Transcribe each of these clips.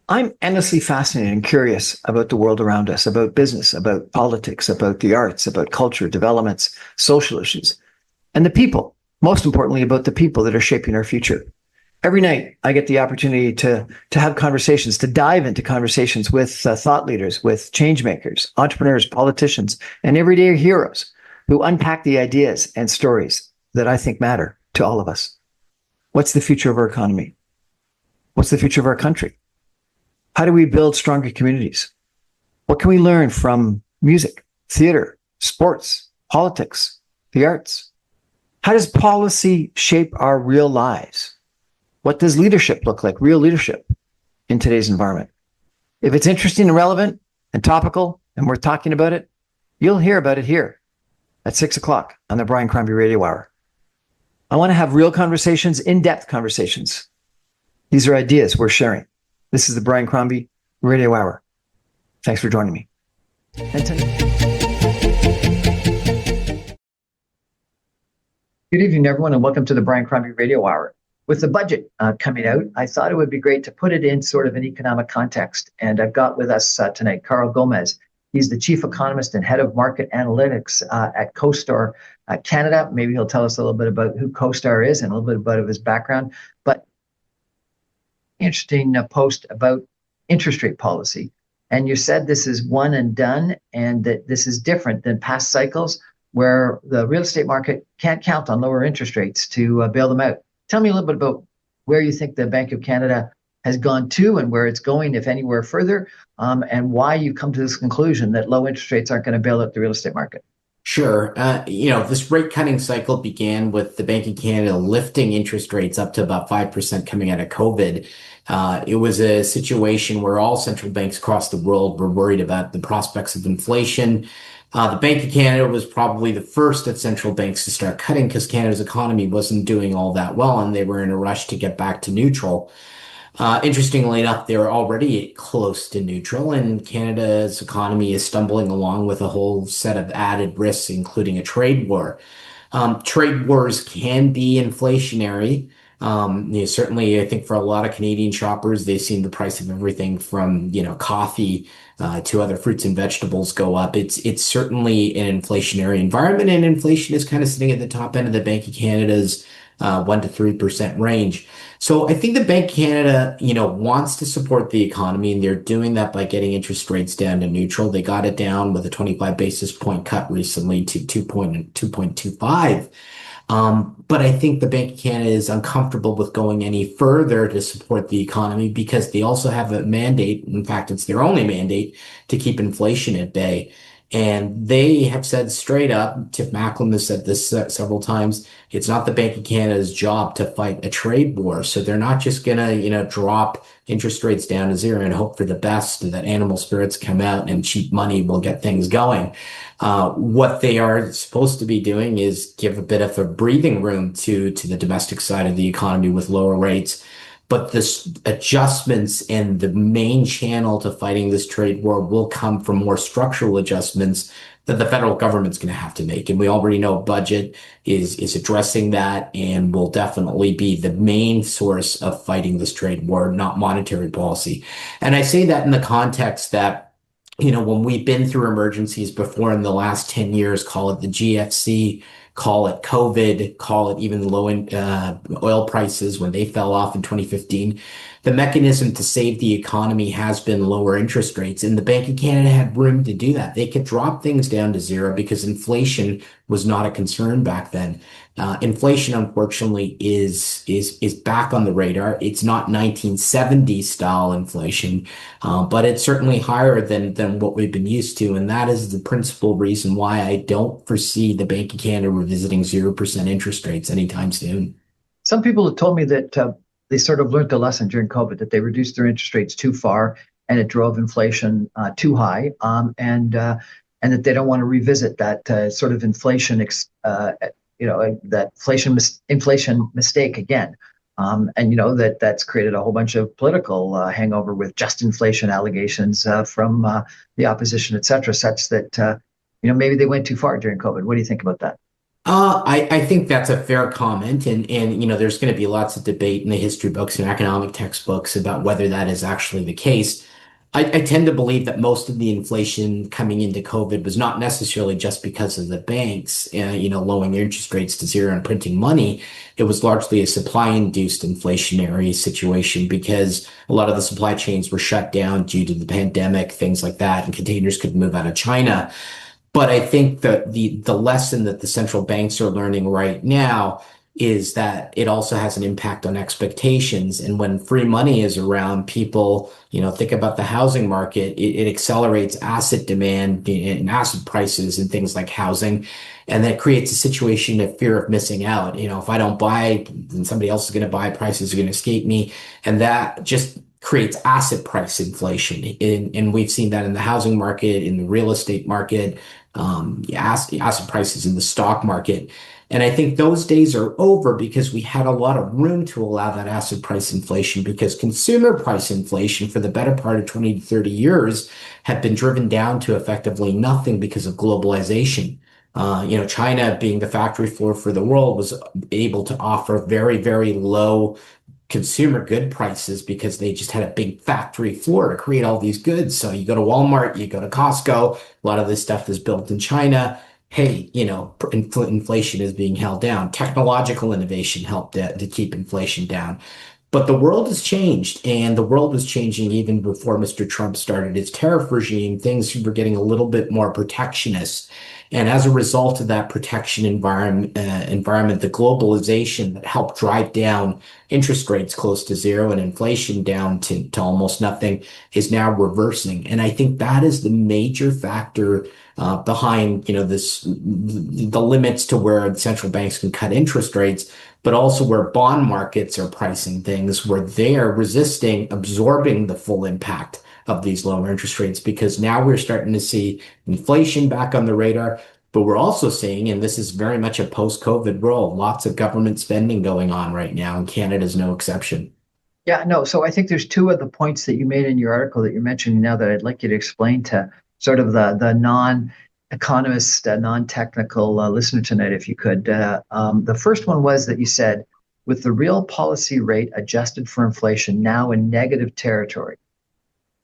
I'm endlessly fascinated and curious about the world around us, about business, about politics, about the arts, about culture, developments, social issues, and the people. Most importantly, about the people that are shaping our future. Every night, I get the opportunity to have conversations, to dive into conversations with thought leaders, with change makers, entrepreneurs, politicians, and everyday heroes who unpack the ideas and stories that I think matter to all of us. What's the future of our economy? What's the future of our country? How do we build stronger communities? What can we learn from music, theater, sports, politics, the arts? How does policy shape our real lives? What does leadership look like, real leadership in today's environment? If it's interesting and relevant and topical and we're talking about it, you'll hear about it here at 6 o'clock on the Brian Crombie Radio Hour. I want to have real conversations, in-depth conversations. These are ideas we're sharing. This is the Brian Crombie Radio Hour. Thanks for joining me. Good evening, everyone, and welcome to the Brian Crombie Radio Hour. With the budget coming out, I thought it would be great to put it in sort of an economic context. And I've got with us tonight Carl Gomez. He's the chief economist and head of market analytics at CoStar Canada. Maybe he'll tell us a little bit about who CoStar is and a little bit about his background. But interesting post about interest rate policy. And you said this is one and done, and that this is different than past cycles where the real estate market can't count on lower interest rates to bail them out. Tell me a little bit about where you think the Bank of Canada has gone to and where it's going, if anywhere further, and why you come to this conclusion that low interest rates aren't going to bail out the real estate market. Sure. This rate cutting cycle began with the Bank of Canada lifting interest rates up to about 5% coming out of COVID. It was a situation where all central banks across the world were worried about the prospects of inflation. The Bank of Canada was probably the first of central banks to start cutting because Canada's economy wasn't doing all that well, and they were in a rush to get back to neutral. Interestingly enough, they were already close to neutral, and Canada's economy is stumbling along with a whole set of added risks, including a trade war. Trade wars can be inflationary. Certainly, I think for a lot of Canadian shoppers, they've seen the price of everything from, coffee to other fruits and vegetables go up. It's certainly an inflationary environment, and inflation is kind of sitting at the top end of the Bank of Canada's 1 to 3% range. So I think the Bank of Canada, wants to support the economy, and they're doing that by getting interest rates down to neutral. They got it down with a 25 basis point cut recently to 2.25. But I think the Bank of Canada is uncomfortable with going any further to support the economy because they also have a mandate. In fact, it's their only mandate to keep inflation at bay. And they have said straight up, Tiff Macklem has said this several times, it's not the Bank of Canada's job to fight a trade war. So they're not just going to, drop interest rates down to zero and hope for the best and that animal spirits come out and cheap money will get things going. What they are supposed to be doing is give a bit of a breathing room to the domestic side of the economy with lower rates. But this adjustments and the main channel to fighting this trade war will come from more structural adjustments that the federal government's going to have to make. And we already know budget is addressing that and will definitely be the main source of fighting this trade war, not monetary policy. And I say that in the context that, when we've been through emergencies before in the last 10 years, call it the GFC, call it COVID, call it even low oil prices when they fell off in 2015. The mechanism to save the economy has been lower interest rates, and the Bank of Canada had room to do that. They could drop things down to zero because inflation was not a concern back then. Inflation, unfortunately, is back on the radar. It's not 1970s style inflation, but it's certainly higher than what we've been used to, and that is the principal reason why I don't foresee the Bank of Canada revisiting 0% interest rates anytime soon. Some people have told me that they sort of learned the lesson during COVID, that they reduced their interest rates too far and it drove inflation too high, and that they don't want to revisit that sort of inflation, that inflation mistake again. And that's created a whole bunch of political hangover with just inflation allegations from the opposition, et cetera, such that maybe they went too far during COVID. What do you think about that? I think that's a fair comment, and there's going to be lots of debate in the history books and economic textbooks about whether that is actually the case. I tend to believe that most of the inflation coming into COVID was not necessarily just because of the banks, lowering interest rates to zero and printing money. It was largely a supply-induced inflationary situation because a lot of the supply chains were shut down due to the pandemic, things like that, and containers couldn't move out of China. But I think that the lesson that the central banks are learning right now is that it also has an impact on expectations. And when free money is around, people, think about the housing market, it accelerates asset demand and asset prices and things like housing. And that creates a situation of fear of missing out. If I don't buy, then somebody else is going to buy, prices are going to escape me. And that just creates asset price inflation. And we've seen that in the housing market, in the real estate market, asset prices in the stock market. And I think those days are over because we had a lot of room to allow that asset price inflation because consumer price inflation for the better part of 20 to 30 years had been driven down to effectively nothing because of globalization. China being the factory floor for the world was able to offer very, very low consumer good prices because they just had a big factory floor to create all these goods. So you go to Walmart, you go to Costco, a lot of this stuff is built in China. Hey, inflation is being held down. Technological innovation helped to keep inflation down. But the world has changed, and the world was changing even before Mr. Trump started his tariff regime. Things were getting a little bit more protectionist. And as a result of that protection environment, the globalization that helped drive down interest rates close to zero and inflation down to almost nothing is now reversing. And I think that is the major factor behind, the limits to where central banks can cut interest rates, but also where bond markets are pricing things where they are resisting absorbing the full impact of these lower interest rates because now we're starting to see inflation back on the radar. But we're also seeing, and this is very much a post-COVID world, lots of government spending going on right now, and Canada is no exception. Yeah, no. So I think there's two of the points that you made in your article that you're mentioning now that I'd like you to explain to sort of the non-economist, non-technical listener tonight, if you could. The first one was that you said, with the real policy rate adjusted for inflation now in negative territory.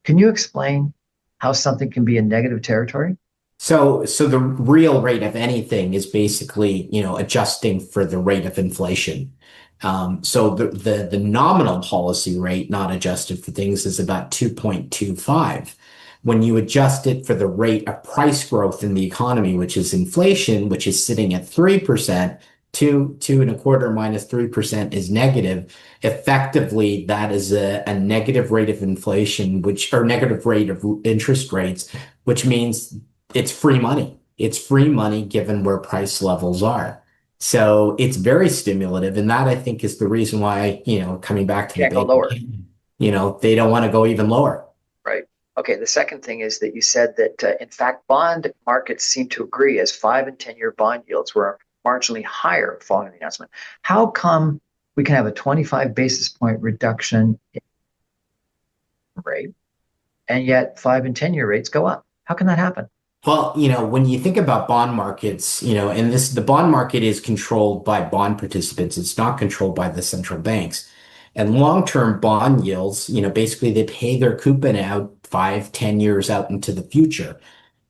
Can you explain how something can be in negative territory? So the real rate of anything is basically, adjusting for the rate of inflation. So the nominal policy rate, not adjusted for things, is about 2.25. When you adjust it for the rate of price growth in the economy, which is inflation, which is sitting at 3%, two and a quarter minus 3% is negative. Effectively, that is a negative rate of inflation, or negative rate of interest rates, which means it's free money. It's free money given where price levels are. So it's very stimulative. And that I think is the reason why, coming back to the Can't go lower. bank, they don't want to go even lower. Right. Okay. The second thing is that you said that, in fact, bond markets seem to agree as 5 and 10 year bond yields were marginally higher following the announcement. How come we can have a 25 basis point reduction in rate and yet 5 and 10 year rates go up? How can that happen? Well, when you think about bond markets, and the bond market is controlled by bond participants. It's not controlled by the central banks. And long-term bond yields, basically they pay their coupon out 5, 10 years out into the future.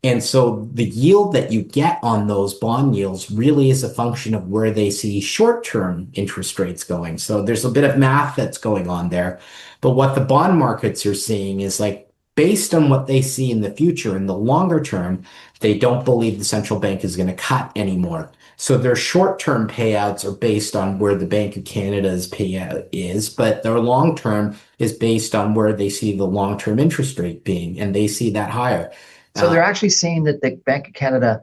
And so the yield that you get on those bond yields really is a function of where they see short-term interest rates going. So there's a bit of math that's going on there. But what the bond markets are seeing is like, based on what they see in the future, in the longer term, they don't believe the central bank is going to cut anymore. So their short-term payouts are based on where the Bank of Canada's payout is, but their long-term is based on where they see the long-term interest rate being, and they see that higher. So they're actually saying that the Bank of Canada,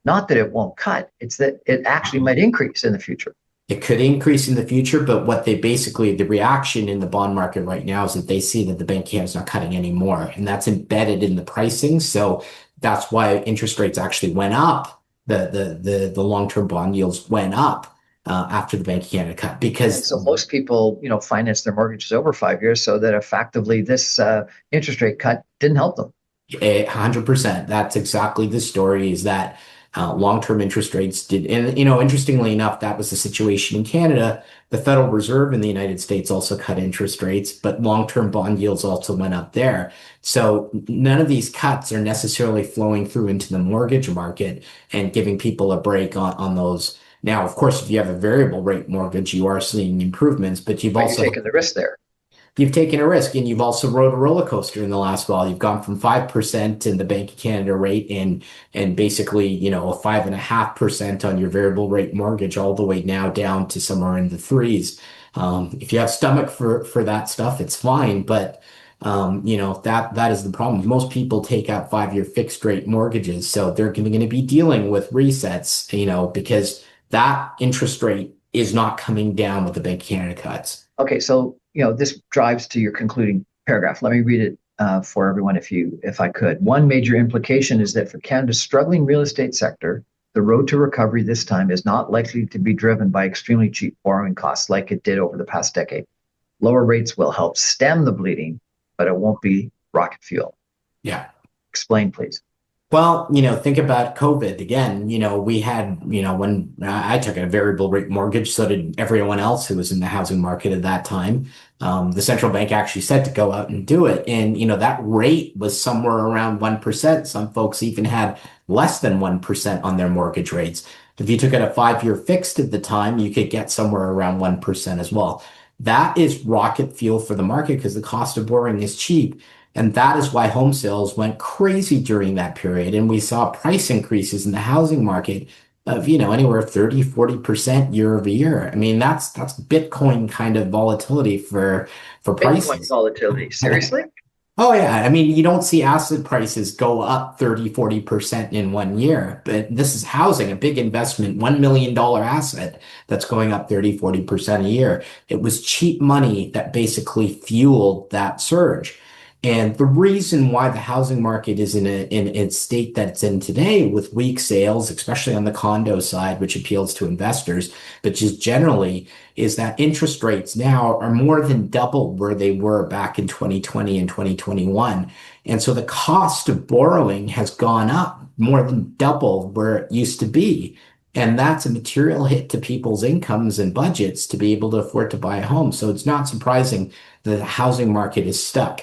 not that it won't cut, it's that it actually might increase in the future. It could increase in the future, but what they basically, the reaction in the bond market right now is that they see that the Bank of Canada is not cutting anymore, and that's embedded in the pricing. So that's why interest rates actually went up. The long-term bond yields went up after the Bank of Canada cut because and so most people, finance their mortgages over 5 years, so that effectively this interest rate cut didn't help them. 100%. That's exactly the story. Is that Long-term interest rates did, and interestingly enough, that was the situation in Canada. The Federal Reserve in the United States also cut interest rates, but long-term bond yields also went up there. So none of these cuts are necessarily flowing through into the mortgage market and giving people a break on those. Now, of course, if you have a variable rate mortgage, you are seeing improvements, but But you're taking the risk there. you've taken a risk, and you've also rode a roller coaster in the last while. You've gone from 5% in the Bank of Canada rate and basically, a 5.5% on your variable rate mortgage, all the way now down to somewhere in the threes. If you have stomach for that stuff, it's fine. But that is the problem. Most people take out 5-year fixed rate mortgages, so they're going to be dealing with resets, because that interest rate is not coming down with the Bank of Canada cuts. Okay, so this drives to your concluding paragraph. Let me read it for everyone, if I could. One major implication is that for Canada's struggling real estate sector, the road to recovery this time is not likely to be driven by extremely cheap borrowing costs like it did over the past decade. Lower rates will help stem the bleeding, but it won't be rocket fuel. Yeah. Explain, please. Well, think about COVID again. We had, when I took a variable rate mortgage, so did everyone else who was in the housing market at that time. The central bank actually said to go out and do it. And, that rate was somewhere around 1%. Some folks even had less than 1% on their mortgage rates. If you took it a 5-year fixed at the time, you could get somewhere around 1% as well. That is rocket fuel for the market because the cost of borrowing is cheap. And that is why home sales went crazy during that period. And we saw price increases in the housing market of, anywhere 30-40% year over year. I mean, that's Bitcoin kind of volatility for prices. Bitcoin volatility. Seriously? Oh, yeah. I mean, you don't see asset prices go up 30-40% in 1 year, but this is housing, a big investment, $1 million asset that's going up 30-40% a year. It was cheap money that basically fueled that surge. And the reason why the housing market is in a state that it's in today with weak sales, especially on the condo side, which appeals to investors, but just generally is that interest rates now are more than double where they were back in 2020 and 2021. And so the cost of borrowing has gone up more than double where it used to be. And that's a material hit to people's incomes and budgets to be able to afford to buy a home. So it's not surprising that the housing market is stuck.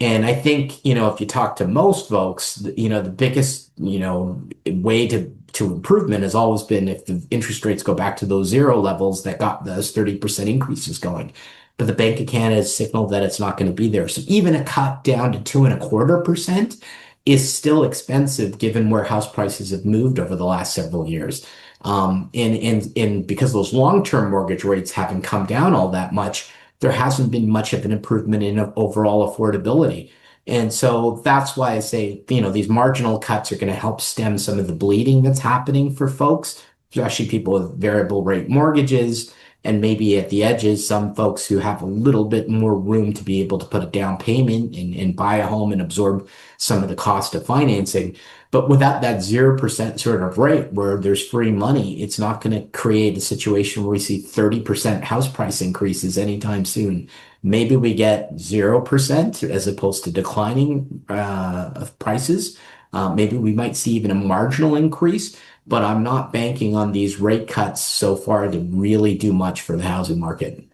And I think, if you talk to most folks, the biggest, way to improvement has always been if the interest rates go back to those zero levels that got those 30% increases going. But the Bank of Canada has signaled that it's not going to be there. So even a cut down to 2.25% is still expensive given where house prices have moved over the last several years. And because those long-term mortgage rates haven't come down all that much, there hasn't been much of an improvement in overall affordability. And so that's why I say, these marginal cuts are going to help stem some of the bleeding that's happening for folks, especially people with variable rate mortgages, and maybe at the edges, some folks who have a little bit more room to be able to put a down payment and buy a home and absorb some of the cost of financing. But without that 0% sort of rate where there's free money, it's not going to create a situation where we see 30% house price increases anytime soon. Maybe we get 0% as opposed to declining of prices. Maybe we might see even a marginal increase, but I'm not banking on these rate cuts so far to really do much for the housing market.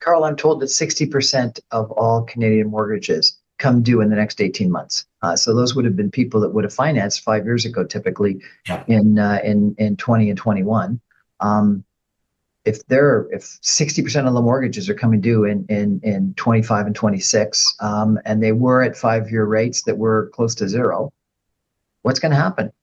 Carl, I'm told that 60% of all Canadian mortgages come due in the next 18 months. So those would have been people that would have financed 5 years ago, typically in 20 and 21. If 60% of the mortgages are coming due in 25 and 26, and they were at 5-year rates that were close to zero, what's going to happen?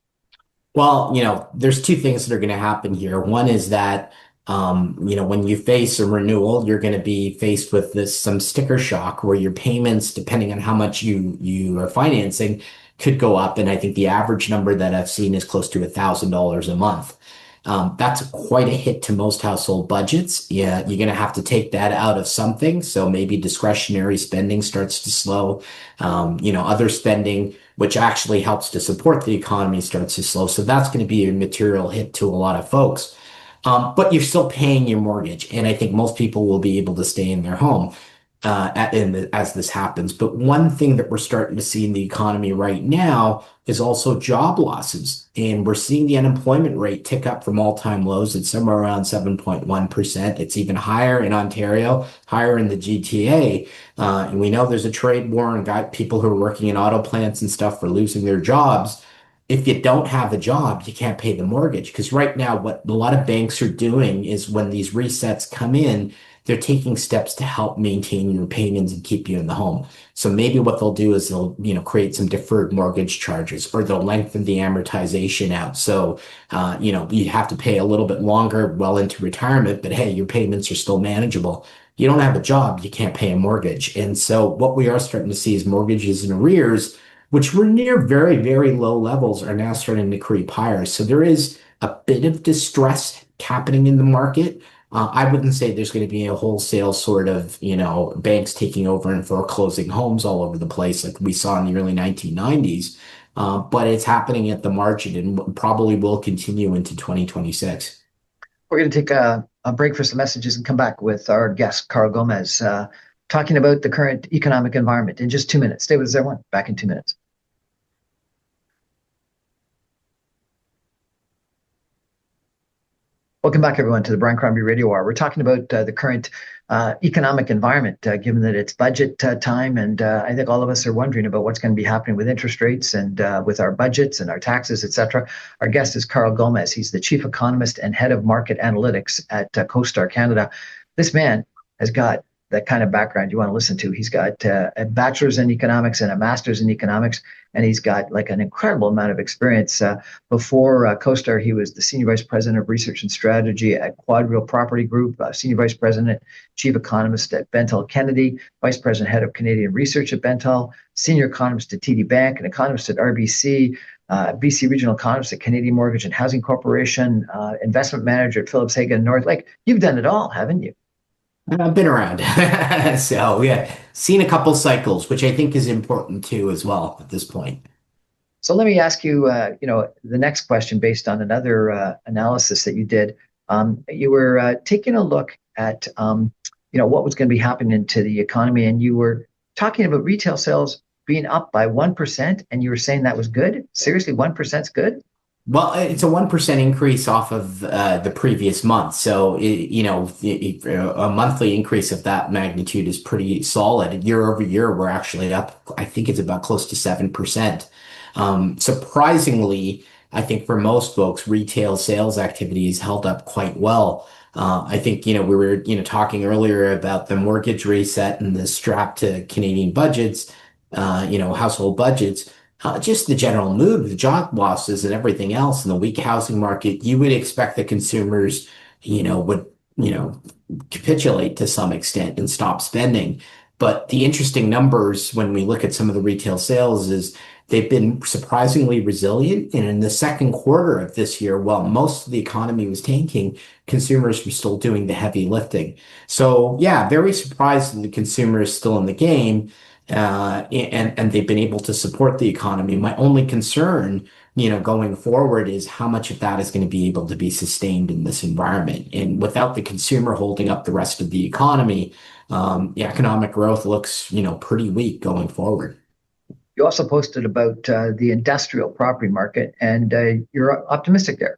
Well, there's two things that are going to happen here. One is that when you face a renewal, you're going to be faced with some sticker shock where your payments, depending on how much you are financing, could go up. And I think the average number that I've seen is close to $1,000 a month. That's quite a hit to most household budgets. Yeah, you're going to have to take that out of something. So maybe discretionary spending starts to slow. Other spending, which actually helps to support the economy, starts to slow. So that's going to be a material hit to a lot of folks. But you're still paying your mortgage. And I think most people will be able to stay in their home. as this happens. But one thing that we're starting to see in the economy right now is also job losses. And we're seeing the unemployment rate tick up from all-time lows. It's somewhere around 7.1%. It's even higher in Ontario, higher in the GTA. And we know there's a trade war and got people who are working in auto plants and stuff for losing their jobs. If you don't have a job, you can't pay the mortgage. Because right now, what a lot of banks are doing is when these resets come in, they're taking steps to help maintain your payments and keep you in the home. So maybe what they'll do is they'll, create some deferred mortgage charges, or they'll lengthen the amortization out. So, you have to pay a little bit longer well into retirement, but hey, your payments are still manageable. You don't have a job, you can't pay a mortgage. And so what we are starting to see is mortgages in arrears, which were near very, very low levels, are now starting to creep higher. So there is a bit of distress happening in the market. I wouldn't say there's going to be a wholesale sort of, banks taking over and foreclosing homes all over the place like we saw in the early 1990s. But it's happening at the margin and probably will continue into 2026. We're going to take a break for some messages and come back with our guest, Carl Gomez, talking about the current economic environment in just 2 minutes. Stay with us, everyone. Back in 2 minutes. Welcome back, everyone, to the Brian Crombie Radio Hour. We're talking about the current economic environment, given that it's budget time. And I think all of us are wondering about what's going to be happening with interest rates and with our budgets and our taxes, et cetera. Our guest is Carl Gomez. He's the chief economist and head of market analytics at CoStar Canada. This man has got that kind of background you want to listen to. He's got a bachelor's in economics and a master's in economics, and he's got like an incredible amount of experience. Before CoStar, he was the senior vice president of research and strategy at Quadrille Property Group, senior vice president, chief economist at Bentall Kennedy, vice president, head of Canadian research at Bentall, senior economist at TD Bank, an economist at RBC, BC regional economist at Canadian Mortgage and Housing Corporation, investment manager at Phillips Hagen North. Like, you've done it all, haven't you? I've been around. So yeah, seen a couple cycles, which I think is important too as well at this point. So let me ask you, the next question based on another analysis that you did. You were taking a look at, what was going to be happening to the economy, and you were talking about retail sales being up by 1%, and you were saying that was good. Seriously, 1% is good? Well, it's a 1% increase off of the previous month. So, a monthly increase of that magnitude is pretty solid. Year over year, we're actually up, I think it's about close to 7%. Surprisingly, I think for most folks, retail sales activities held up quite well. I think, we were, talking earlier about the mortgage reset and the strap to Canadian budgets, household budgets. Just the general mood, the job losses and everything else in the weak housing market, you would expect that consumers, would, capitulate to some extent and stop spending. But the interesting numbers when we look at some of the retail sales is they've been surprisingly resilient. And in the second quarter of this year, while most of the economy was tanking, consumers were still doing the heavy lifting. So yeah, very surprised that the consumer is still in the game. And they've been able to support the economy. My only concern, going forward is how much of that is going to be able to be sustained in this environment. And without the consumer holding up the rest of the economy, the economic growth looks, pretty weak going forward. You also posted about the industrial property market, and you're optimistic there.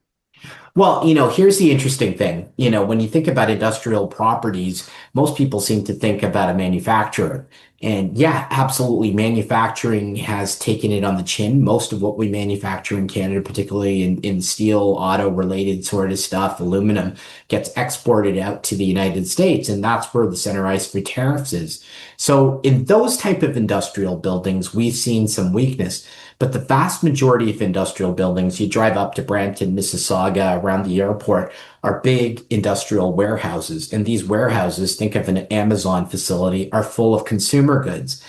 Well, here's the interesting thing. When you think about industrial properties, most people seem to think about a manufacturer. And yeah, absolutely, manufacturing has taken it on the chin. Most of what we manufacture in Canada, particularly in steel, auto-related sort of stuff, aluminum, gets exported out to the United States, and that's where the center ice for tariffs is. So in those type of industrial buildings, we've seen some weakness. But the vast majority of industrial buildings, you drive up to Brampton, Mississauga, around the airport, are big industrial warehouses. And these warehouses, think of an Amazon facility, are full of consumer goods.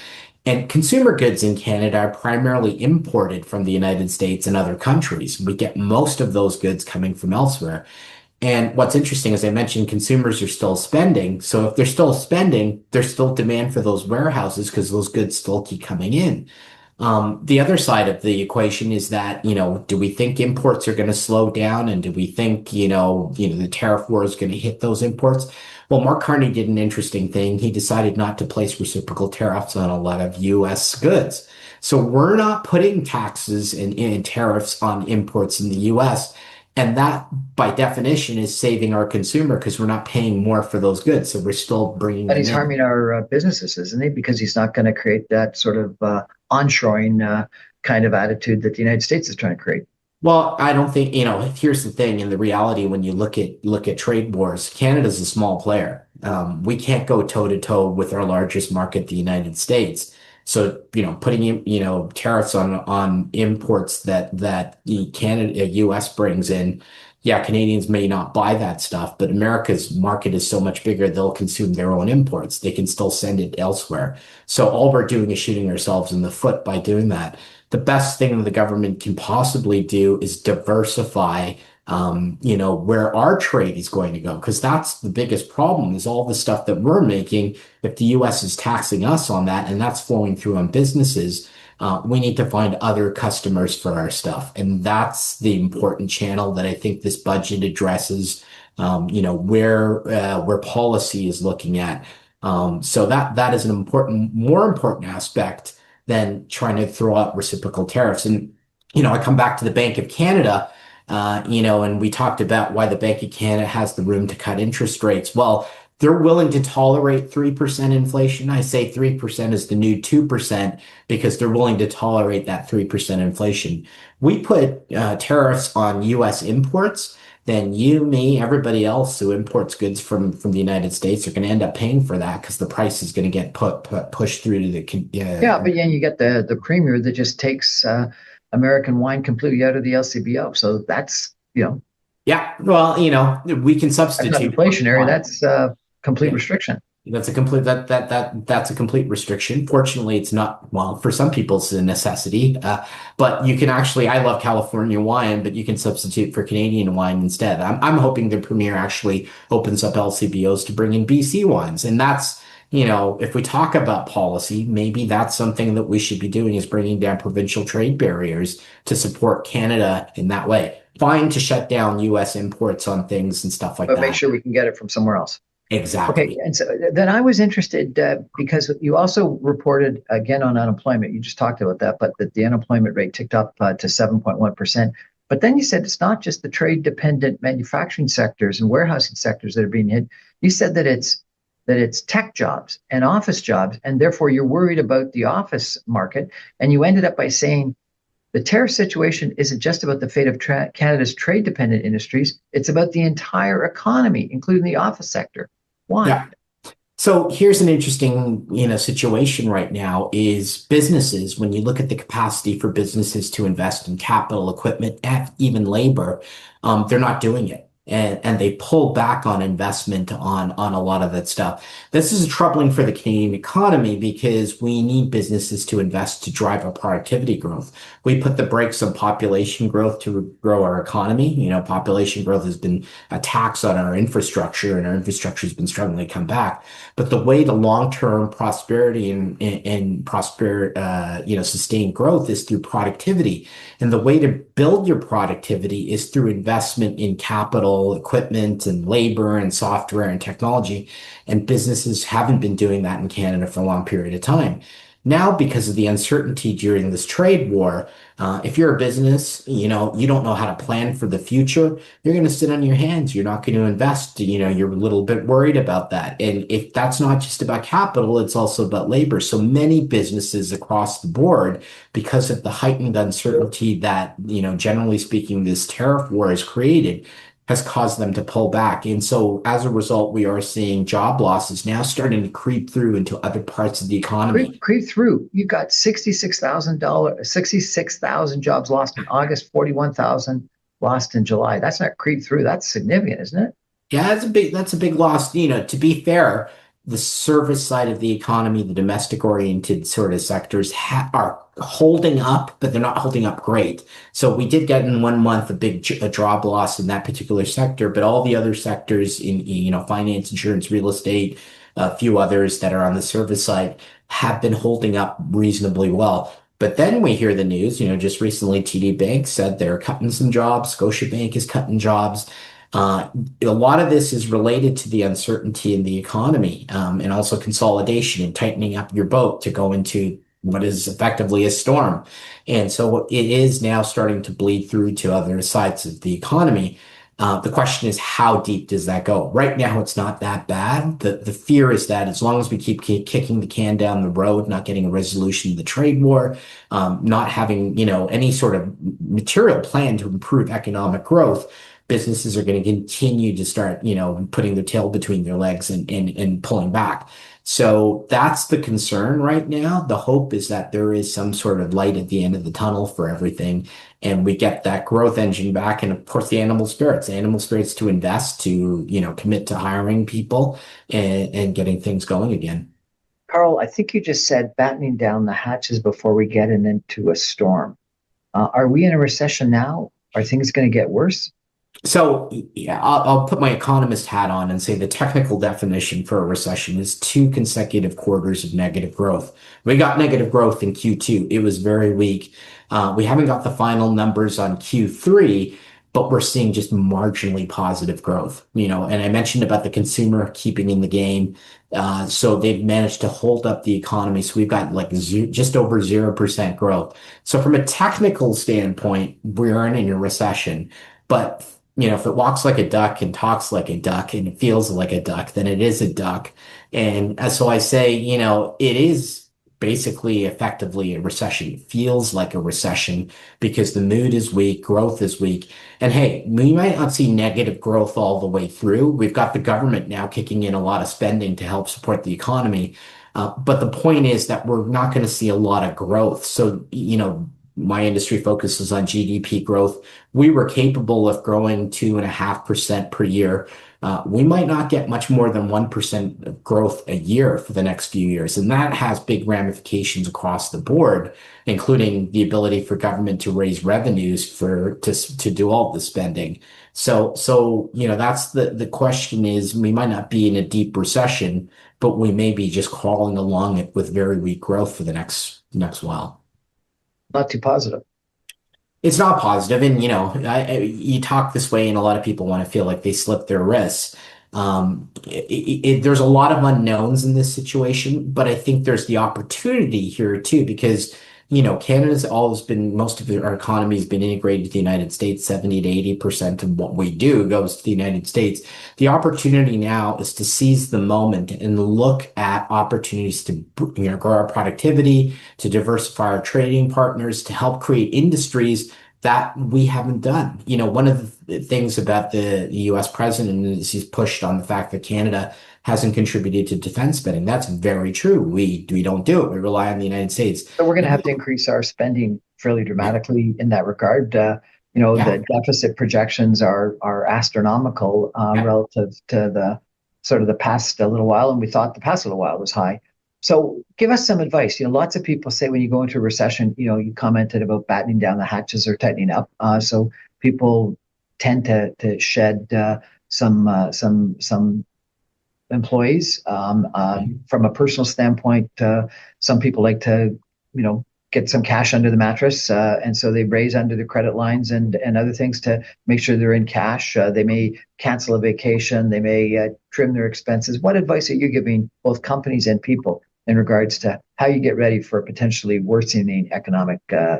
And consumer goods in Canada are primarily imported from the United States and other countries. We get most of those goods coming from elsewhere. And what's interesting, as I mentioned, consumers are still spending. So if they're still spending, there's still demand for those warehouses because those goods still keep coming in. The other side of the equation is that, do we think imports are going to slow down, and do we think, the tariff war is going to hit those imports? Well, Mark Carney did an interesting thing. He decided not to place reciprocal tariffs on a lot of U.S. goods. So we're not putting taxes and tariffs on imports in the U.S. And that, by definition, is saving our consumer because we're not paying more for those goods. So we're still bringing But them he's in. harming our businesses, isn't he? Because he's not going to create that sort of onshoring kind of attitude that the United States is trying to create. Well, I don't think, here's the thing. In the reality, when you look at trade wars, Canada's a small player. We can't go toe to toe with our largest market, the United States. So, putting in, tariffs on imports that the Canada, US brings in, yeah, Canadians may not buy that stuff, but America's market is so much bigger, they'll consume their own imports. They can still send it elsewhere. So all we're doing is shooting ourselves in the foot by doing that. The best thing the government can possibly do is diversify, where our trade is going to go, because that's the biggest problem is all the stuff that we're making. If the US is taxing us on that and that's flowing through on businesses, we need to find other customers for our stuff. And that's the important channel that I think this budget addresses, where policy is looking at. So that is more important aspect than trying to throw out reciprocal tariffs. And, I come back to the Bank of Canada, and we talked about why the Bank of Canada has the room to cut interest rates. Well, they're willing to tolerate 3% inflation. I say 3% is the new 2% because they're willing to tolerate that 3% inflation. We put tariffs on US imports, then you, me, everybody else who imports goods from the United States are going to end up paying for that because the price is going to get pushed through to Yeah, but then you get the premier that just takes American wine completely out of the LCBO. So that's yeah. Well, we can that's not substitute. inflationary. That's complete Yeah. restriction. That's a complete restriction. Fortunately, it's not, well, for some people it's a necessity. But you can actually, I love California wine, but you can substitute for Canadian wine instead. I'm hoping the premier actually opens up LCBOs to bring in BC wines. And that's, if we talk about policy, maybe that's something that we should be doing is bringing down provincial trade barriers to support Canada in that way. Fine to shut down US imports on things and stuff like But make that. sure we can get it from somewhere else. Okay, Exactly. and so then I was interested because you also reported again on unemployment. You just talked about that, but that the unemployment rate ticked up to 7.1%. But then you said it's not just the trade-dependent manufacturing sectors and warehousing sectors that are being hit. You said that it's tech jobs and office jobs, and therefore you're worried about the office market. And you ended up by saying the tariff situation isn't just about the fate of Canada's trade-dependent industries; it's about the entire economy, including the office sector. Why? Yeah. So here's an interesting, situation right now is businesses, when you look at the capacity for businesses to invest in capital, equipment, and even labor, they're not doing it. And they pull back on investment on a lot of that stuff. This is troubling for the Canadian economy because we need businesses to invest to drive our productivity growth. We put the brakes on population growth to grow our economy. Population growth has been a tax on our infrastructure, and our infrastructure has been struggling to come back. But the way to long-term prosperity and sustained growth is through productivity. And the way to build your productivity is through investment in capital, equipment, and labor, and software and technology. And businesses haven't been doing that in Canada for a long period of time. Now, because of the uncertainty during this trade war, if you're a business, you don't know how to plan for the future, you're going to sit on your hands. You're not going to invest. You're a little bit worried about that. And if that's not just about capital, it's also about labor. So many businesses across the board, because of the heightened uncertainty that, generally speaking, this tariff war has created, has caused them to pull back. And so as a result, we are seeing job losses now starting to creep through into other parts of the economy. Creep through. You got $66,000, 66,000 jobs lost in August, 41,000 lost in July. That's not creep through. That's significant, isn't it? Yeah, that's a big loss. To be fair, the service side of the economy, the domestic oriented sort of sectors are holding up, but they're not holding up great. So we did get in one month a job loss in that particular sector, but all the other sectors in, finance, insurance, real estate, a few others that are on the service side have been holding up reasonably well. But then we hear the news, just recently TD Bank said they're cutting some jobs. Scotiabank is cutting jobs. Uh, a lot of this is related to the uncertainty in the economy, and also consolidation and tightening up your boat to go into what is effectively a storm. And so it is now starting to bleed through to other sides of the economy. The question is, how deep does that go? Right now, it's not that bad. The fear is that as long as we keep kicking the can down the road, not getting a resolution to the trade war, not having, any sort of material plan to improve economic growth, businesses are going to continue to start, putting their tail between their legs and pulling back. So that's the concern right now. The hope is that there is some sort of light at the end of the tunnel for everything, and we get that growth engine back. And of course, the animal spirits to invest, to, commit to hiring people and getting things going again. Carl, I think you just said battening down the hatches before we get into a storm. Are we in a recession now? Are things going to get worse? So yeah, I'll put my economist hat on and say the technical definition for a recession is 2 consecutive quarters of negative growth. We got negative growth in Q2. It was very weak. We haven't got the final numbers on Q3, but we're seeing just marginally positive growth. And I mentioned about the consumer keeping in the game. So they've managed to hold up the economy. So we've got like just over 0% growth. So from a technical standpoint, we aren't in a recession. But if it walks like a duck and talks like a duck and it feels like a duck, then it is a duck. And so I say, it is basically effectively a recession. It feels like a recession because the mood is weak, growth is weak. And hey, we might not see negative growth all the way through. We've got the government now kicking in a lot of spending to help support the economy. But the point is that we're not going to see a lot of growth. So, my industry focuses on GDP growth. We were capable of growing 2.5% per year. We might not get much more than 1% of growth a year for the next few years. And that has big ramifications across the board, including the ability for government to raise revenues to do all the spending. So, that's the question is we might not be in a deep recession, but we may be just crawling along it with very weak growth for the next while. Not too positive. It's not positive, and you talk this way, and a lot of people want to feel like they slipped their wrists. There's a lot of unknowns in this situation, but I think there's the opportunity here too, because Canada's always been, most of our economy has been integrated to the United States. 70 to 80% of what we do goes to the United States. The opportunity now is to seize the moment and look at opportunities to grow our productivity, to diversify our trading partners, to help create industries that we haven't done. One of the things about the US president is he's pushed on the fact that Canada hasn't contributed to defense spending. That's very true. We don't do it. We rely on the United States. So we're going to have to increase our spending fairly dramatically in that regard. Yeah. The deficit projections are astronomical Yeah. relative to the sort of the past a little while, and we thought the past little while was high. So give us some advice. Lots of people say when you go into a recession, you commented about battening down the hatches or tightening up. So people tend to shed some employees. From a personal standpoint, some people like to, get some cash under the mattress, and so they raise under the credit lines and other things to make sure they're in cash. They may cancel a vacation. They may trim their expenses. What advice are you giving both companies and people in regards to how you get ready for a potentially worsening economic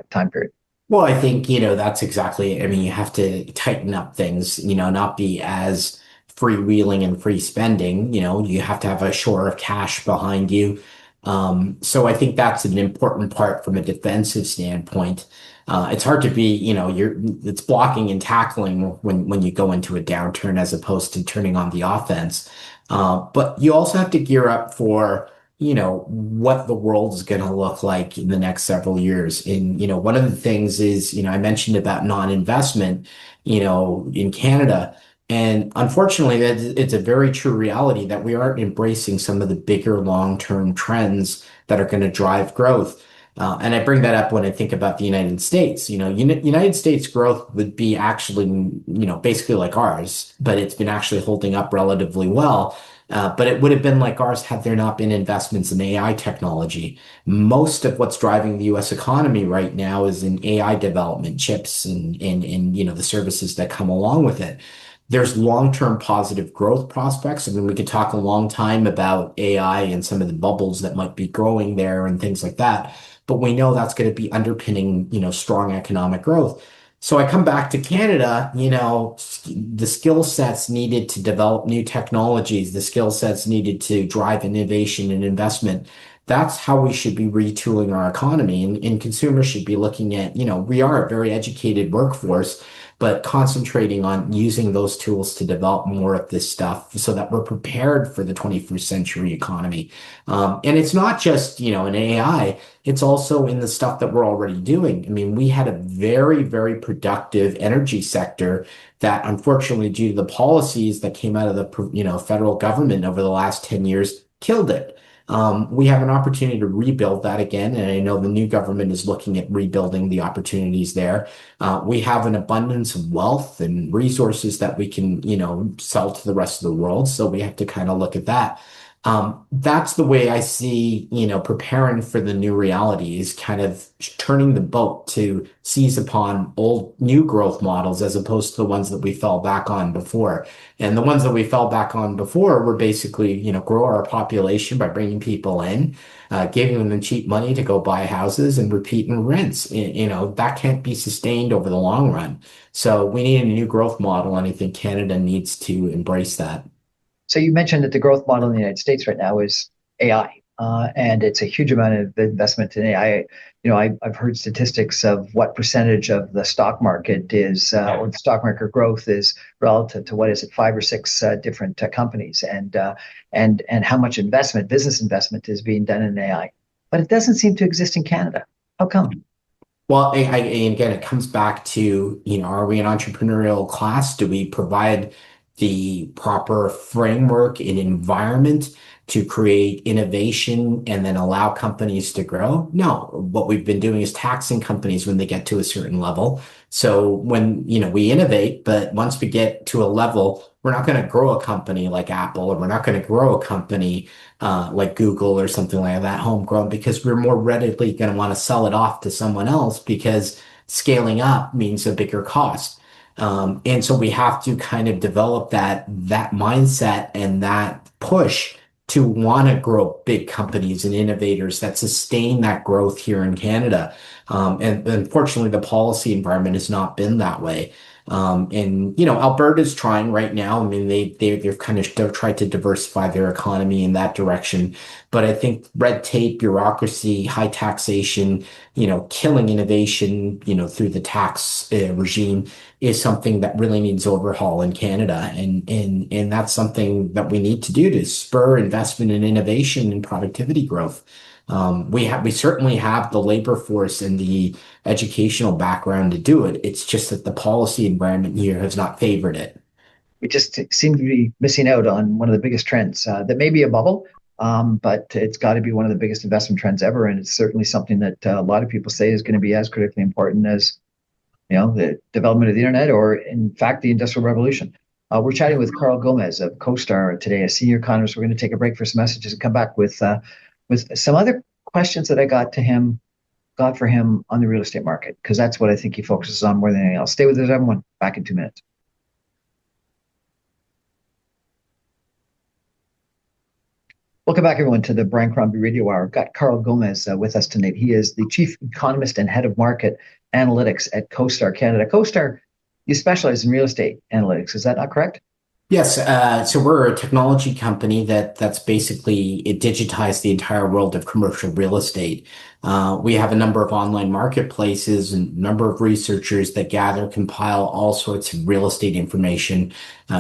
time period? Well, I think, that's exactly it. I mean, you have to tighten up things, not be as freewheeling and free spending. You have to have a shore of cash behind you. So I think that's an important part from a defensive standpoint. It's hard to be, it's blocking and tackling when you go into a downturn as opposed to turning on the offense. But you also have to gear up for, what the world is going to look like in the next several years. And, one of the things is, I mentioned about non-investment, in Canada. And unfortunately, it's a very true reality that we aren't embracing some of the bigger long-term trends that are going to drive growth. And I bring that up when I think about the United States. United States growth would be actually, basically like ours, but it's been actually holding up relatively well. but it would have been like ours had there not been investments in AI technology. Most of what's driving the US economy right now is in AI development, chips and the services that come along with it. There's long-term positive growth prospects. I mean, we could talk a long time about AI and some of the bubbles that might be growing there and things like that, but we know that's going to be underpinning, strong economic growth. So I come back to Canada, the skill sets needed to develop new technologies, the skill sets needed to drive innovation and investment. That's how we should be retooling our economy. And consumers should be looking at, we are a very educated workforce, but concentrating on using those tools to develop more of this stuff so that we're prepared for the 21st century economy. And it's not just, in AI, it's also in the stuff that we're already doing. I mean, we had a very, very productive energy sector that unfortunately, due to the policies that came out of the, federal government over the last 10 years, killed it. We have an opportunity to rebuild that again, and I know the new government is looking at rebuilding the opportunities there. We have an abundance of wealth and resources that we can, sell to the rest of the world. So we have to kind of look at that. That's the way I see, preparing for the new reality is kind of turning the boat to seize upon new growth models as opposed to the ones that we fell back on before. And the ones that we fell back on before were basically, grow our population by bringing people in, giving them cheap money to go buy houses and repeating rents. That can't be sustained over the long run. So we need a new growth model, and I think Canada needs to embrace that. So you mentioned that the growth model in the United States right now is AI, and it's a huge amount of investment in AI. I've heard statistics of what percentage of the stock market is, or the stock market growth is relative to what is it, five or six different companies, and how much investment, business investment, is being done in AI. But it doesn't seem to exist in Canada. How come? Well, and again, it comes back to, are we an entrepreneurial class? Do we provide the proper framework and environment to create innovation and then allow companies to grow? No, what we've been doing is taxing companies when they get to a certain level. So when, we innovate, but once we get to a level, we're not going to grow a company like Apple, or we're not going to grow a company like Google or something like that, homegrown, because we're more readily going to want to sell it off to someone else because scaling up means a bigger cost. And so we have to kind of develop that mindset and that push to want to grow big companies and innovators that sustain that growth here in Canada. And unfortunately, the policy environment has not been that way. And Alberta's trying right now. I mean, they've tried to diversify their economy in that direction. But I think red tape, bureaucracy, high taxation, killing innovation, through the tax regime is something that really needs overhaul in Canada. And that's something that we need to do to spur investment and innovation and productivity growth. We certainly have the labor force and the educational background to do it. It's just that the policy environment here has not favored it. We just seem to be missing out on one of the biggest trends that may be a bubble, but it's got to be one of the biggest investment trends ever. And it's certainly something that a lot of people say is going to be as critically important as the development of the internet, or in fact, the Industrial Revolution. We're chatting with Carl Gomez of CoStar today, a senior economist. We're going to take a break for some messages and come back with some other questions that I got for him on the real estate market, because that's what I think he focuses on more than anything else. Stay with us, everyone. Back in 2 minutes. Welcome back, everyone, to the Brian Crombie Radio Hour. I've got Carl Gomez with us tonight. He is the chief economist and head of market analytics at CoStar Canada. CoStar, you specialize in real estate analytics. Is that not correct? Yes, so we're a technology company that's basically it digitized the entire world of commercial real estate. We have a number of online marketplaces and a number of researchers that gather, compile all sorts of real estate information,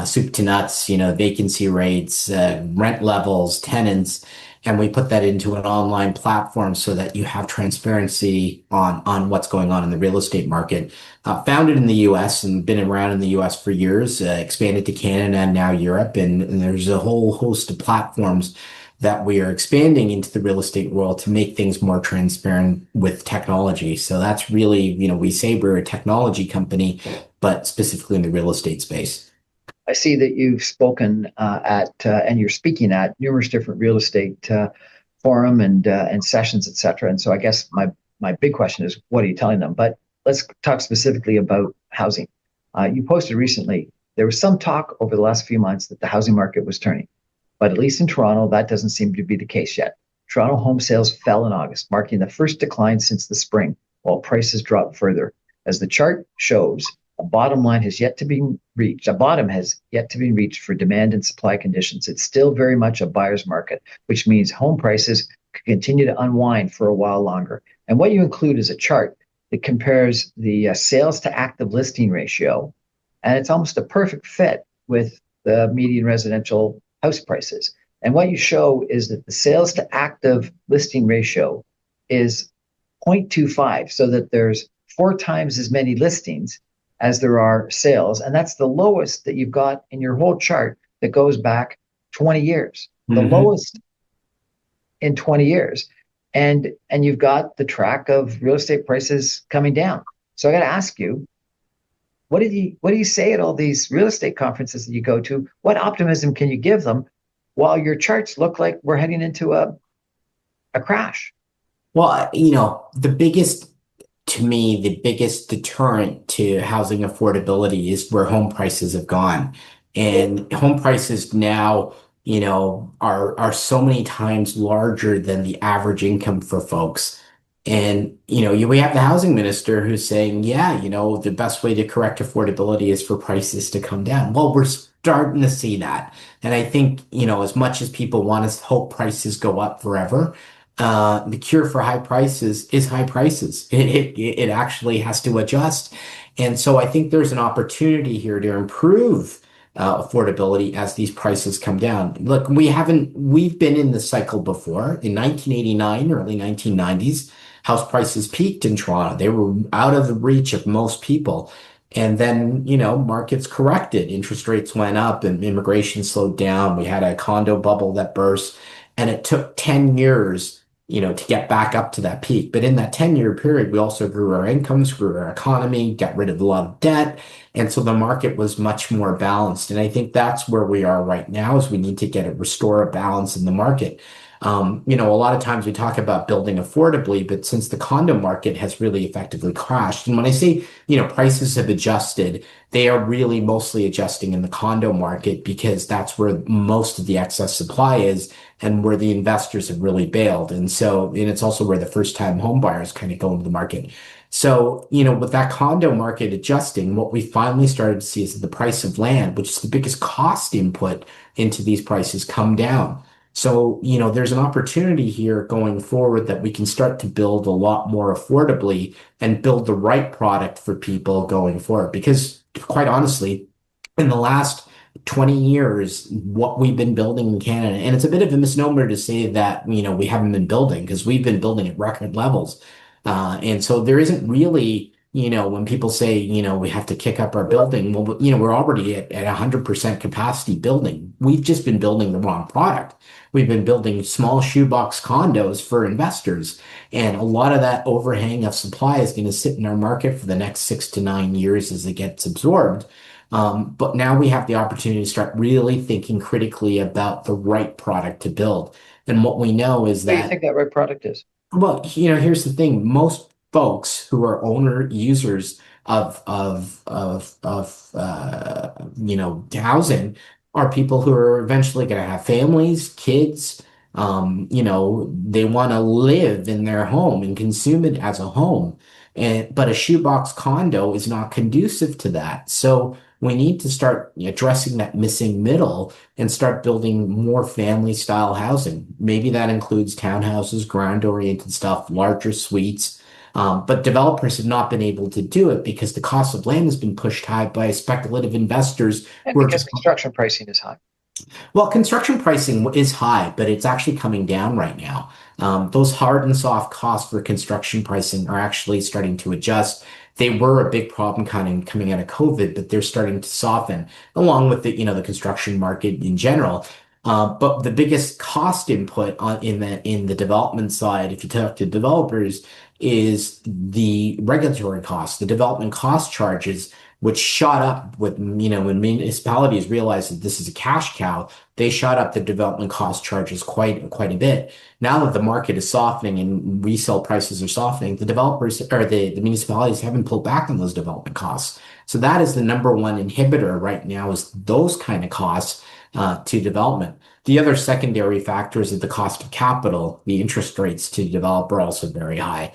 soup to nuts, vacancy rates, rent levels, tenants, and we put that into an online platform so that you have transparency on what's going on in the real estate market. Founded in the US and been around in the US for years, expanded to Canada and now Europe. And there's a whole host of platforms that we are expanding into the real estate world to make things more transparent with technology. So that's really, we say we're a technology company, but specifically in the real estate space. I see that you've spoken and you're speaking at numerous different real estate forum and sessions, etc. And so I guess my big question is, what are you telling them? But let's talk specifically about housing. You posted recently there was some talk over the last few months that the housing market was turning, but at least in Toronto, that doesn't seem to be the case yet. Toronto home sales fell in August, marking the first decline since the spring, while prices dropped further. As the chart shows, a bottom line has yet to be reached. A bottom has yet to be reached for demand and supply conditions. It's still very much a buyer's market, which means home prices could continue to unwind for a while longer. And what you include is a chart that compares the sales to active listing ratio, and it's almost a perfect fit with the median residential house prices. And what you show is that the sales to active listing ratio is 0.25, so that there's 4 times as many listings as there are sales. And that's the lowest that you've got in your whole chart that goes back 20 years, the lowest in 20 years. And you've got the track of real estate prices coming down. So I got to ask you, what do you say at all these real estate conferences that you go to? What optimism can you give them while your charts look like we're heading into a crash? Well, to me, the biggest deterrent to housing affordability is where home prices have gone. And home prices now, are so many times larger than the average income for folks. And, we have the housing minister who's saying, yeah, the best way to correct affordability is for prices to come down. Well, we're starting to see that. And I think, as much as people want to hope prices go up forever, the cure for high prices is high prices. It actually has to adjust. And so I think there's an opportunity here to improve affordability as these prices come down. Look, we've been in this cycle before. In 1989, early 1990s, house prices peaked in Toronto. They were out of the reach of most people. And then, markets corrected. Interest rates went up and immigration slowed down. We had a condo bubble that burst. And it took 10 years, to get back up to that peak. But in that 10-year period, we also grew our incomes, grew our economy, got rid of a lot of debt. And so the market was much more balanced. And I think that's where we are right now is we need to restore a balance in the market. A lot of times we talk about building affordably, but since the condo market has really effectively crashed, and when I say, prices have adjusted, they are really mostly adjusting in the condo market because that's where most of the excess supply is and where the investors have really bailed. And it's also where the first time home buyers kind of go into the market. So, with that condo market adjusting, what we finally started to see is that the price of land, which is the biggest cost input into these prices, come down. So, there's an opportunity here going forward that we can start to build a lot more affordably and build the right product for people going forward. Because quite honestly, in the last 20 years, what we've been building in Canada, and it's a bit of a misnomer to say that, we haven't been building because we've been building at record levels. And so there isn't really, when people say, we have to kick up our building, well, we're already at 100% capacity building. We've just been building the wrong product. We've been building small shoebox condos for investors. And a lot of that overhang of supply is going to sit in our market for the next 6 to 9 years as it gets absorbed. But now we have the opportunity to start really thinking critically about the right product to build. And what we know is What do that, you think that right product is? well, here's the thing. Most folks who are owner users of housing are people who are eventually going to have families, kids. They want to live in their home and consume it as a home. But a shoebox condo is not conducive to that. So we need to start addressing that missing middle and start building more family style housing. Maybe that includes townhouses, ground oriented stuff, larger suites. But developers have not been able to do it because the cost of land has been pushed high by speculative investors And who are because just. construction pricing is high. Well, construction pricing is high, but it's actually coming down right now. Those hard and soft costs for construction pricing are actually starting to adjust. They were a big problem kind of coming out of COVID, but they're starting to soften along with the construction market in general. But the biggest cost input in the development side, if you talk to developers, is the regulatory costs, the development cost charges which shot up with, when municipalities realized that this is a cash cow, they shot up the development cost charges quite a bit. Now that the market is softening and resale prices are softening, the developers or the municipalities haven't pulled back on those development costs. So that is the number one inhibitor right now, is those kind of costs to development. The other secondary factors is the cost of capital. The interest rates to develop are also very high.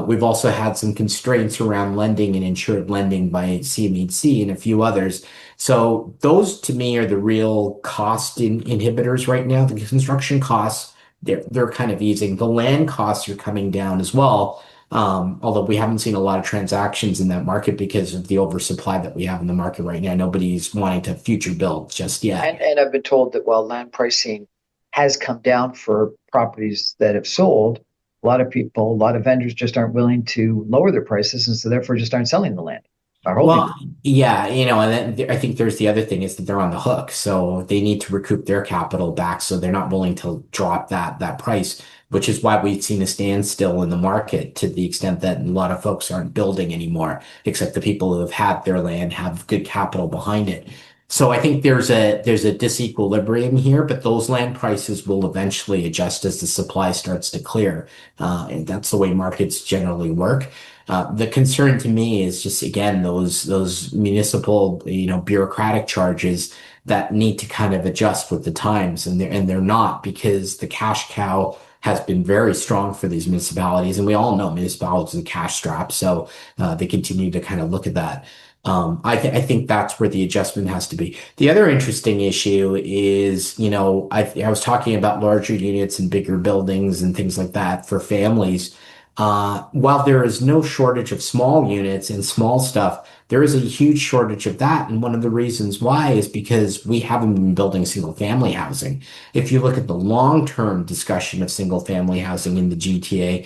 We've also had some constraints around lending and insured lending by CMHC and a few others. So those to me are the real cost inhibitors right now. The construction costs, they're kind of easing. The land costs are coming down as well. Although we haven't seen a lot of transactions in that market because of the oversupply that we have in the market right now. Nobody's wanting to future build just yet. And I've been told that while land pricing has come down for properties that have sold, a lot of people, a lot of vendors just aren't willing to lower their prices, and so therefore just aren't selling the land. Well, yeah, and then I think there's the other thing is that they're on the hook, so they need to recoup their capital back, so they're not willing to drop that price, which is why we've seen a standstill in the market to the extent that a lot of folks aren't building anymore, except the people who have had their land have good capital behind it. So I think there's a disequilibrium here, but those land prices will eventually adjust as the supply starts to clear, and that's the way markets generally work. The concern to me is just again those municipal bureaucratic charges that need to kind of adjust with the times, and they're not, because the cash cow has been very strong for these municipalities, and we all know municipalities are cash strapped, so they continue to kind of look at that. I think that's where the adjustment has to be. The other interesting issue is, I was talking about larger units and bigger buildings and things like that for families. While there is no shortage of small units and small stuff, there is a huge shortage of that. And one of the reasons why is because we haven't been building single family housing. If you look at the long-term discussion of single family housing in the GTA,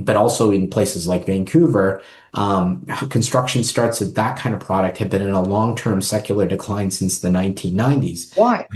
but also in places like Vancouver, construction starts of that kind of product have been in a long-term secular decline since the 1990s. Why?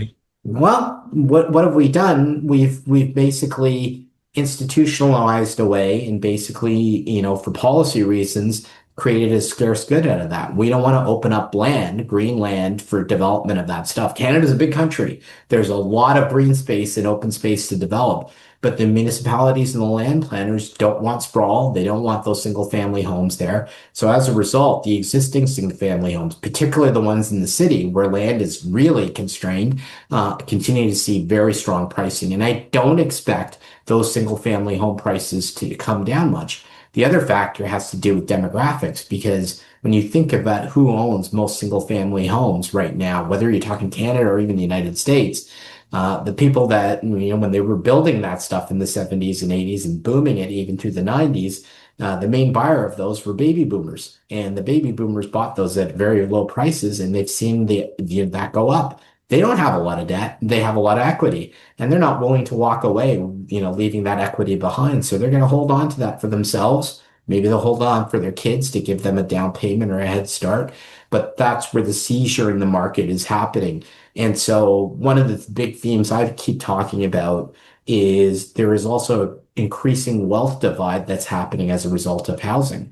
Well, what have we done? We've basically institutionalized away and basically, for policy reasons, created a scarce good out of that. We don't want to open up land, green land, for development of that stuff. Canada's a big country. There's a lot of green space and open space to develop, but the municipalities and the land planners don't want sprawl. They don't want those single family homes there. So as a result, the existing single family homes, particularly the ones in the city where land is really constrained, continue to see very strong pricing. And I don't expect those single family home prices to come down much. The other factor has to do with demographics, because when you think about who owns most single family homes right now, whether you're talking Canada or even the United States, the people that, when they were building that stuff in the 70s and 80s and booming it even through the 90s, the main buyer of those were baby boomers. And the baby boomers bought those at very low prices, and they've seen that go up. They don't have a lot of debt. They have a lot of equity, and they're not willing to walk away, leaving that equity behind. So they're going to hold on to that for themselves. Maybe they'll hold on for their kids to give them a down payment or a head start. But that's where the seizure in the market is happening. And so one of the big themes I keep talking about is there is also increasing wealth divide that's happening as a result of housing.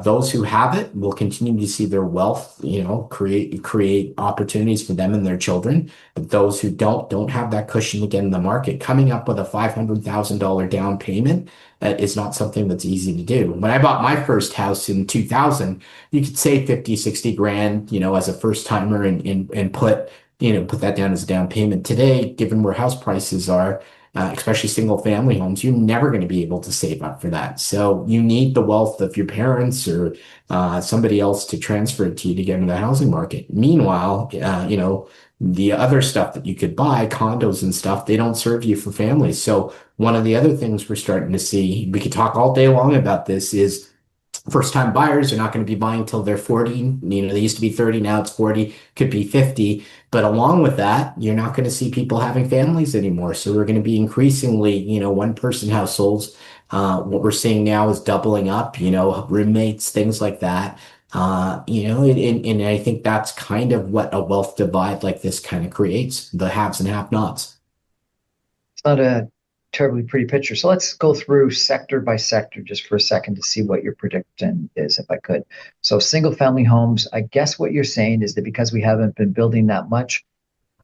Those who have it will continue to see their wealth, create opportunities for them and their children. But those who don't have that cushion to get in the market. Coming up with a $500,000 down payment is not something that's easy to do. When I bought my first house in 2000, you could save 50, 60 grand, as a first timer and put that down as a down payment. Today, given where house prices are, especially single family homes, you're never going to be able to save up for that. So you need the wealth of your parents or somebody else to transfer it to you to get into the housing market. Meanwhile, the other stuff that you could buy, condos and stuff, they don't serve you for families. So one of the other things we're starting to see, we could talk all day long about this, is first time buyers are not going to be buying till they're 40. They used to be 30, now it's 40, could be 50. But along with that, you're not going to see people having families anymore. So we're going to be increasingly, one person households. What we're seeing now is doubling up, roommates, things like that. And I think that's kind of what a wealth divide like this kind of creates, the haves and have-nots. It's not a terribly pretty picture. So let's go through sector by sector just for a second to see what your prediction is, if I could. So single family homes, I guess what you're saying is that because we haven't been building that much,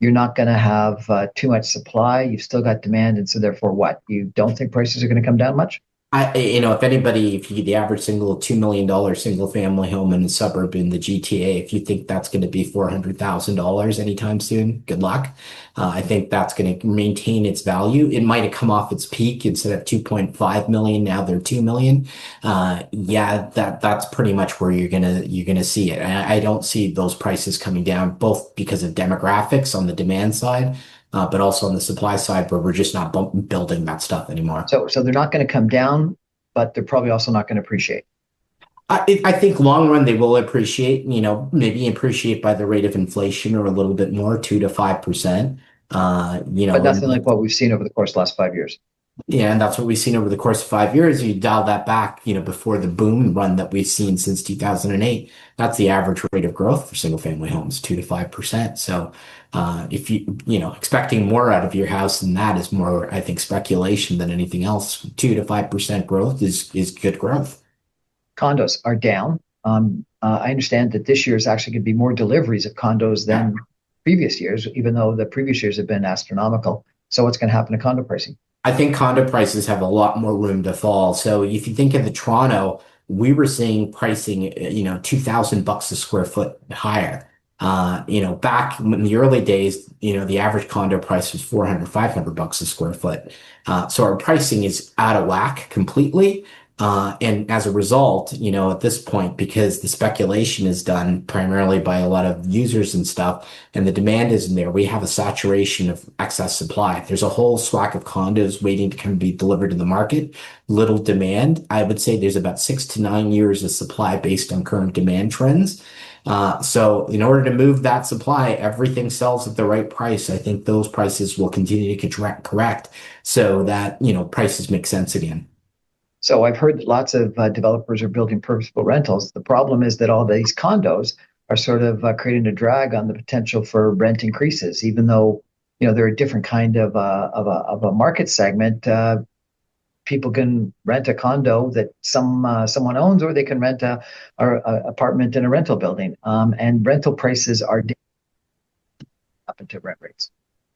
you're not going to have too much supply. You've still got demand. And so therefore what? You don't think prices are going to come down much? If anybody, if you get the average $2 million single family home in a suburb in the GTA, if you think that's going to be $400,000 anytime soon, good luck. I think that's going to maintain its value. It might have come off its peak instead of 2.5 million. Now they're 2 million. Yeah, that's pretty much where you're gonna see it. I don't see those prices coming down, both because of demographics on the demand side, but also on the supply side, where we're just not building that stuff anymore. So they're not going to come down, but they're probably also not going to appreciate. I think long run they will appreciate, maybe appreciate by the rate of inflation or a little bit more, 2 to 5%. But nothing And like what we've seen over the course of the last 5 years. yeah, and that's what we've seen over the course of 5 years. You dial that back, before the boom run that we've seen since 2008. That's the average rate of growth for single family homes, 2 to 5%. So, if expecting more out of your house than that is more, I think, speculation than anything else. 2 to 5% growth is good growth. Condos are down. I understand that this year is actually going to be more deliveries of condos than previous years, even though the previous years have been astronomical. So what's going to happen to condo pricing? I think condo prices have a lot more room to fall. So if you think of the Toronto, we were seeing pricing, $2,000 a square foot higher. Back in the early days, the average condo price was 400, $500 a square foot. So our pricing is out of whack completely. And as a result, at this point, because the speculation is done primarily by a lot of users and stuff, and the demand isn't there, we have a saturation of excess supply. There's a whole swag of condos waiting to come be delivered to the market. Little demand. I would say there's about 6 to 9 years of supply based on current demand trends. So in order to move that supply, everything sells at the right price. I think those prices will continue to correct so that, prices make sense again. So I've heard that lots of developers are building purposeful rentals. The problem is that all these condos are sort of creating a drag on the potential for rent increases, even though they're a different kind of a market segment. People can rent a condo that someone owns, or they can rent a apartment in a rental building. And rental prices are up into rent rates.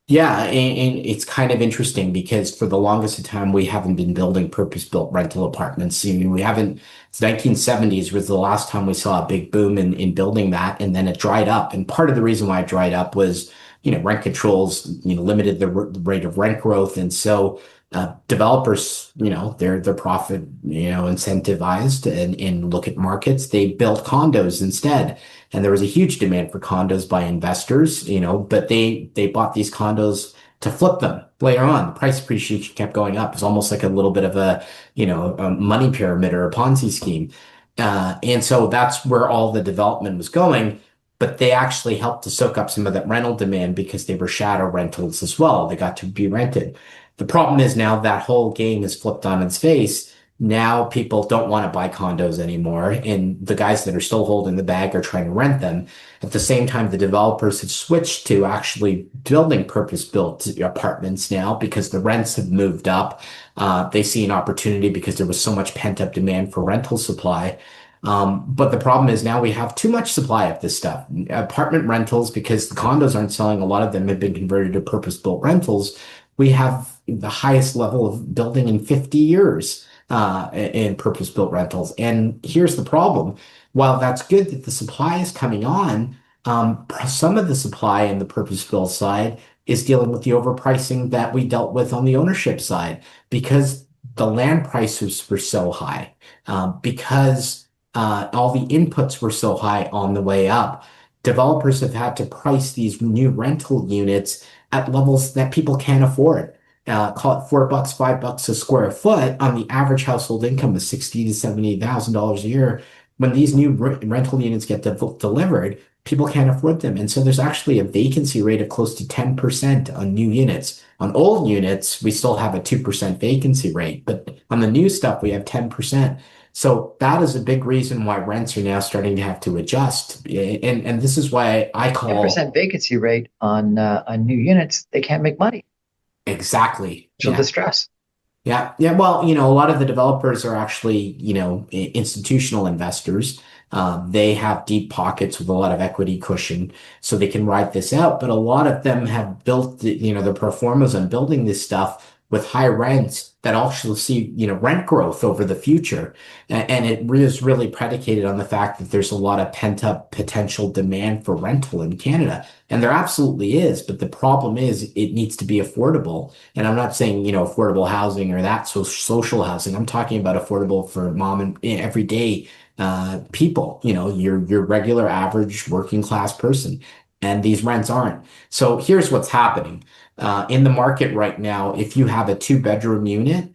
Yeah, and it's kind of interesting because for the longest of time we haven't been building purpose-built rental apartments. I mean, we haven't. It's 1970s was the last time we saw a big boom in building that, and then it dried up. And part of the reason why it dried up was, rent controls, limited the rate of rent growth, and so developers, they're profit, incentivized and look at markets. They built condos instead. And there was a huge demand for condos by investors, but they bought these condos to flip them later on. The price appreciation kept going up. It's almost like a little bit of a money pyramid or a Ponzi scheme. And so that's where all the development was going. But they actually helped to soak up some of that rental demand because they were shadow rentals as well. They got to be rented. The problem is now that whole game is flipped on its face. Now people don't want to buy condos anymore, and the guys that are still holding the bag are trying to rent them. At the same time, the developers have switched to actually building purpose-built apartments now because the rents have moved up. They see an opportunity because there was so much pent-up demand for rental supply. But the problem is now we have too much supply of this stuff. Apartment rentals, because the condos aren't selling, a lot of them have been converted to purpose-built rentals. We have the highest level of building in 50 years in purpose-built rentals. And here's the problem. While that's good that the supply is coming on, some of the supply in the purpose-built side is dealing with the overpricing that we dealt with on the ownership side because the land prices were so high, because all the inputs were so high on the way up. Developers have had to price these new rental units at levels that people can't afford. Call it $4, $5 a square foot on the average household income of $60,000 to $70,000 a year. When these new rental units get delivered, people can't afford them. And so there's actually a vacancy rate of close to 10% on new units. On old units, we still have a 2% vacancy rate, but on the new stuff, we have 10%. So that is a big reason why rents are now starting to have to adjust. And this is why I call 10% vacancy rate on new units. They can't make money. exactly. So Yeah. distress. Yeah. Yeah. Well, a lot of the developers are actually, institutional investors. They have deep pockets with a lot of equity cushion, so they can ride this out. But a lot of them have built, the pro formas on building this stuff with high rents that also see, rent growth over the future. And it is really predicated on the fact that there's a lot of pent up potential demand for rental in Canada. And there absolutely is. But the problem is it needs to be affordable. And I'm not saying, affordable housing or that social housing. I'm talking about affordable for mom and everyday people, your regular average working class person. And these rents aren't. So here's what's happening. In the market right now, if you have a two-bedroom unit,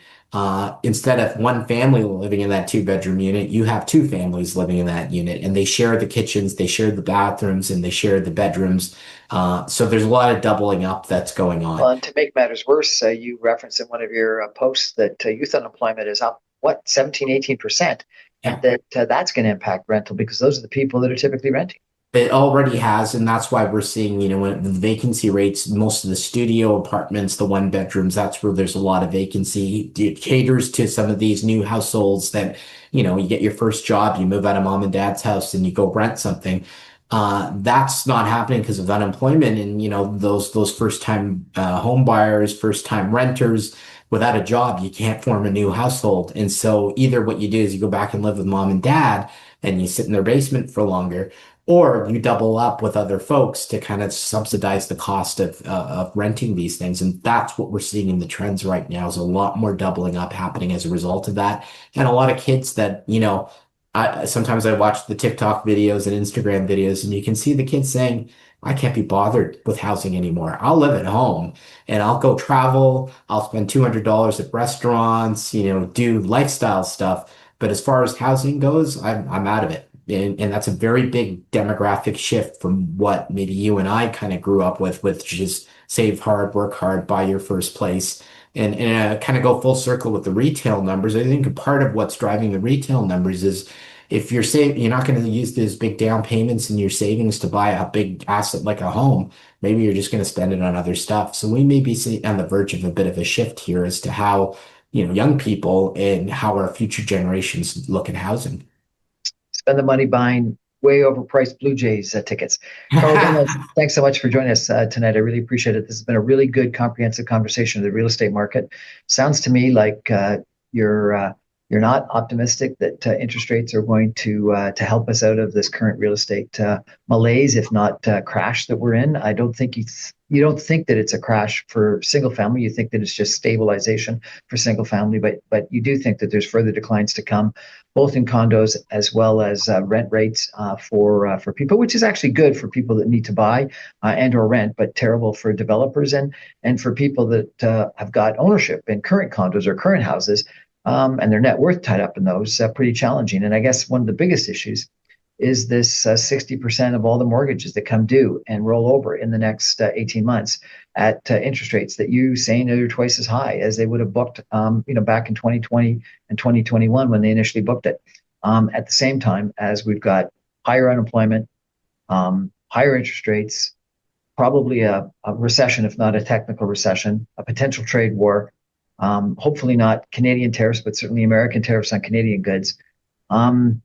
instead of one family living in that two-bedroom unit, you have two families living in that unit, and they share the kitchens, they share the bathrooms, and they share the bedrooms. So there's a lot of doubling up that's going on. Well, and to make matters worse, you referenced in one of your posts that youth unemployment is up, what, 17, 18%, and Yeah. that that's going to impact rental because those are the people that are typically renting. It already has, and that's why we're seeing, when the vacancy rates, most of the studio apartments, the one bedrooms, that's where there's a lot of vacancy. It caters to some of these new households that, you get your first job, you move out of mom and dad's house and you go rent something. That's not happening because of unemployment and, those first time home buyers, first time renters without a job, you can't form a new household. And so either what you do is you go back and live with mom and dad and you sit in their basement for longer, or you double up with other folks to kind of subsidize the cost of renting these things. And that's what we're seeing in the trends right now is a lot more doubling up happening as a result of that. And a lot of kids that, sometimes I watch the TikTok videos and Instagram videos and you can see the kids saying, I can't be bothered with housing anymore. I'll live at home and I'll go travel. I'll spend $200 at restaurants, do lifestyle stuff. But as far as housing goes, I'm out of it. And that's a very big demographic shift from what maybe you and I kind of grew up with just save hard, work hard, buy your first place. And kind of go full circle with the retail numbers. I think a part of what's driving the retail numbers is if you're not going to use those big down payments in your savings to buy a big asset like a home, maybe you're just going to spend it on other stuff. So we may be on the verge of a bit of a shift here as to how, young people and how our future generations look at housing. Spend the money buying way overpriced Blue Jays tickets. Carl Gomez, thanks so much for joining us tonight. I really appreciate it. This has been a really good, comprehensive conversation of the real estate market. Sounds to me like you're not optimistic that interest rates are going to help us out of this current real estate malaise, if not crash that we're in. I don't think you don't think that it's a crash for single family. You think that it's just stabilization for single family, but you do think that there's further declines to come, both in condos as well as rent rates for people, which is actually good for people that need to buy and or rent, but terrible for developers and for people that have got ownership in current condos or current houses. And their net worth tied up in those, pretty challenging. And I guess one of the biggest issues is this 60% of all the mortgages that come due and roll over in the next 18 months at interest rates that you saying are twice as high as they would have booked, back in 2020 and 2021 when they initially booked it. At the same time as we've got higher unemployment, higher interest rates, probably a recession, if not a technical recession, a potential trade war, hopefully not Canadian tariffs, but certainly American tariffs on Canadian goods. And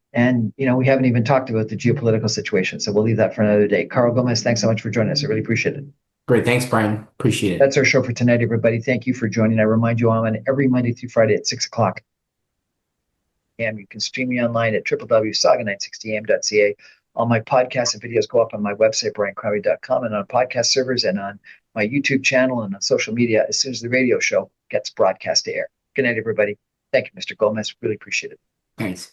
we haven't even talked about the geopolitical situation, so we'll leave that for another day. Carl Gomez, thanks so much for joining us. I really appreciate it. Great. Thanks, Brian. Appreciate it. That's our show for tonight, everybody. Thank you for joining. I remind you I'm on every Monday through Friday at 6 o'clock. And you can stream me online at www.saga960am.ca. All my podcasts and videos go up on my website, briancrombie.com, and on podcast servers and on my YouTube channel and on social media as soon as the radio show gets broadcast to air. Good night, everybody. Thank you, Mr. Gomez. Really appreciate it. Thanks.